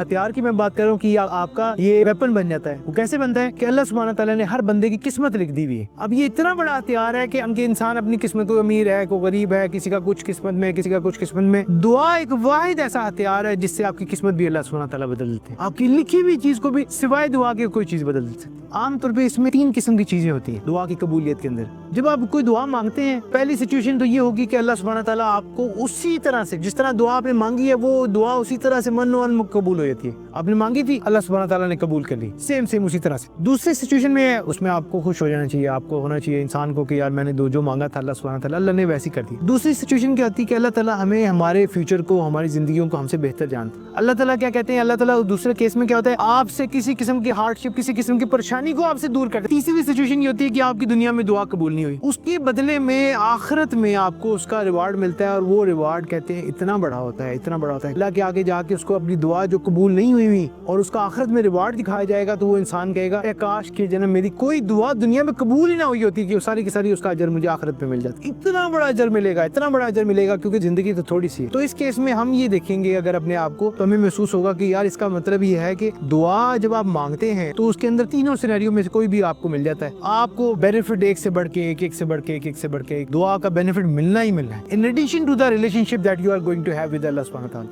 ہتھیار کی میں بات کر رہا ہوں کہ آپ کا یہ ویپن بن جاتا ہے. وہ کیسے بنتا ہے کہ اللہ سبحانہ تعالیٰ نے ہر بندے کی قسمت لکھ دی ہوئی ہے. اب یہ اتنا بڑا ہتھیار ہے کہ انسان اپنی قسمت کو امیر ہے، کوئی غریب ہے، کسی کا کچھ قسمت میں، کسی کا کچھ قسمت میں. دعا ایک واحد ایسا ہتھیار ہے جس سے آپ کی قسمت بھی اللہ سبحانہ تعالیٰ بدل دیتے ہیں. آپ کی لکھی ہوئی چیز کو بھی سوائے دعا کے کوئی چیز بدل دیتے ہیں. عام طور پہ اس میں 3 قسم کی چیزیں ہوتی ہیں دعا کی قبولیت کے اندر. جب آپ کوئی دعا مانگتے ہیں، پہلی سچویشن تو یہ ہوگی کہ اللہ سبحانہ تعالیٰ آپ کو اسی طرح سے جس طرح دعا آپ نے مانگی ہے، وہ دعا اسی طرح سے من و عن قبول ہو جاتی ہے. آپ نے مانگی تھی، اللہ سبحانہ تعالیٰ نے قبول کر لی، سیم اسی طرح سے. دوسری سچویشن میں اس میں آپ کو خوش ہو جانا چاہیے، آپ کو ہونا چاہیے انسان کو کہ یار میں نے جو مانگا تھا اللہ سبحانہ تعالیٰ، اللہ نے ویسی کر دی. دوسری سچویشن کیا آتی ہے کہ اللہ تعالیٰ ہمیں ہمارے فیوچر کو، ہماری زندگیوں کو ہم سے بہتر جانتا ہے. اللہ تعالیٰ کیا کہتے ہیں، اللہ تعالیٰ دوسرے کیس میں کیا ہوتا ہے، آپ سے کسی قسم کی ہارڈ شپ، کسی قسم کی پریشانی کو آپ سے دور کرتے ہیں. تیسری سچویشن یہ ہوتی ہے کہ آپ کی دنیا میں دعا قبول نہیں ہوئی، اس کے بدلے میں آخرت میں آپ کو اس کا ریوارڈ ملتا ہے، اور وہ ریوارڈ کہتے ہیں اتنا بڑا ہوتا ہے، اتنا بڑا ہوتا ہے. اللہ کے آگے جا کے اس کو اپنی دعا جو قبول نہیں ہوئی اور اس کا آخرت میں ریوارڈ دکھایا جائے گا، تو وہ انسان کہے گا اے کاش کہ جنم میری کوئی دعا دنیا میں قبول ہی نہ ہوئی ہوتی کہ وہ ساری کی ساری اس کا اجر مجھے آخرت میں مل جاتا. اتنا بڑا اجر ملے گا، اتنا بڑا اجر ملے گا، کیونکہ زندگی تو تھوڑی سی ہے. تو اس کیس میں ہم یہ دیکھیں گے اگر اپنے آپ کو، تو ہمیں محسوس ہوگا کہ یار اس کا مطلب یہ ہے کہ دعا جب آپ مانگتے ہیں تو اس کے اندر تینوں سینیریو میں سے کوئی بھی آپ کو مل جاتا ہے. آپ کو بینیفٹ ایک سے بڑھ کے ایک سے بڑھ کے ایک سے بڑھ کے ایک دعا کا بینیفٹ ملنا ہی ملنا ہے. In addition to the relationship that you are going to have with اللہ سبحانہ وتعالی.